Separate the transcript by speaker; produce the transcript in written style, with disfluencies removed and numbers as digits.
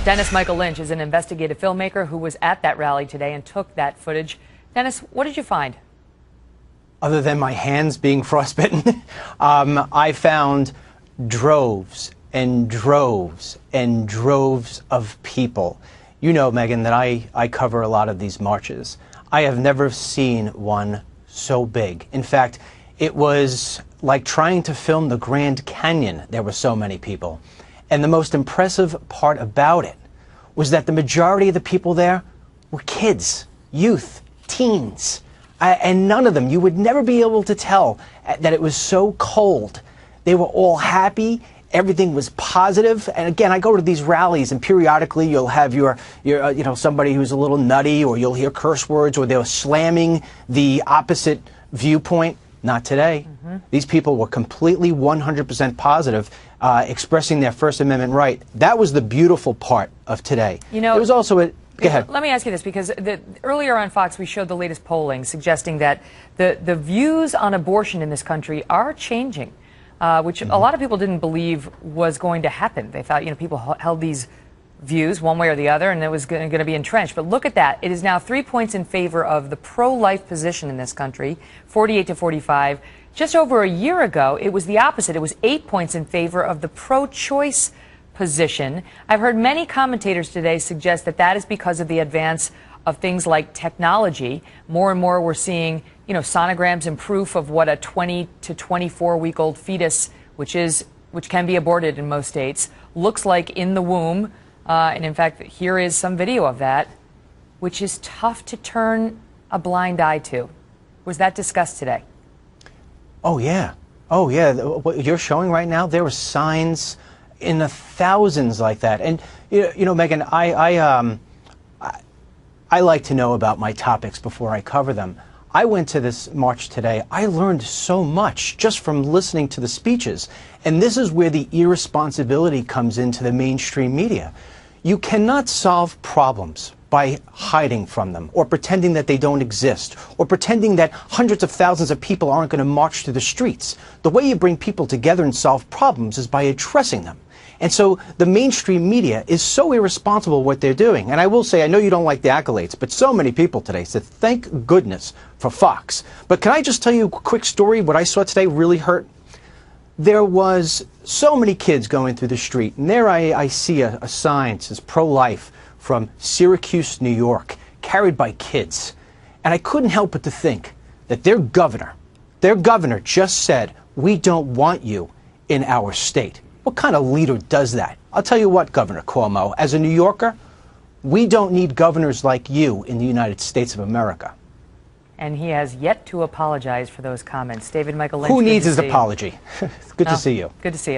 Speaker 1: Dennis Michael Lynch is an investigative filmmaker who was at that rally today and took that footage. Dennis, what did you find?
Speaker 2: Other than my hands being frostbitten, I found droves and droves and droves of people. You know, Megan, that I cover a lot of these marches. I have never seen one so big. In fact, it was like trying to film the Grand Canyon. There were so many people. And the most impressive part about it was that the majority of the people there were kids, youth, teens. And none of them, you would never be able to tell that it was so cold. They were all happy. Everything was positive. And again, I go to these rallies, and periodically you'll have your somebody who's a little nutty, or you'll hear curse words, or they're slamming the opposite viewpoint. Not today. These people were completely 100% positive, expressing their First Amendment right. That was the beautiful part of today. You know, it was also a... Go ahead.
Speaker 1: Let me ask you this, because earlier on Fox we showed the latest polling suggesting that the views on abortion in this country are changing, which a lot of people didn't believe was going to happen. They thought, people held these views one way or the other, and it was going to be entrenched. But look at that. It is now 3 points in favor of the pro-life position in this country, 48 to 45. Just over a year ago, it was the opposite. It was 8 points in favor of the pro-choice position. I've heard many commentators today suggest that that is because of the advance of things like technology. More and more we're seeing, sonograms and proof of what a 20 to 24-week-old fetus, which can be aborted in most states, looks like in the womb. And in fact, here is some video of that, which is tough to turn a blind eye to. Was that discussed today?
Speaker 2: Oh, yeah. Oh, yeah. What you're showing right now, there were signs in the thousands like that. And, Megan, I like to know about my topics before I cover them. I went to this march today. I learned so much just from listening to the speeches. And this is where the irresponsibility comes into the mainstream media. You cannot solve problems by hiding from them, or pretending that they don't exist, or pretending that hundreds of thousands of people aren't going to march through the streets. The way you bring people together and solve problems is by addressing them. And so the mainstream media is so irresponsible what they're doing. And I will say, I know you don't like the accolades, but so many people today said, thank goodness for Fox. But can I just tell you a quick story? What I saw today really hurt. There was so many kids going through the street, and there I see a sign that says pro-life from Syracuse, New York, carried by kids. And I couldn't help but to think that their governor just said, we don't want you in our state. What kind of leader does that? I'll tell you what, Governor Cuomo, as a New Yorker, we don't need governors like you in the United States of America.
Speaker 1: And he has yet to apologize for those comments. David Michael Lynch.
Speaker 2: Who needs his apology? Good to see you.
Speaker 1: Good to see you.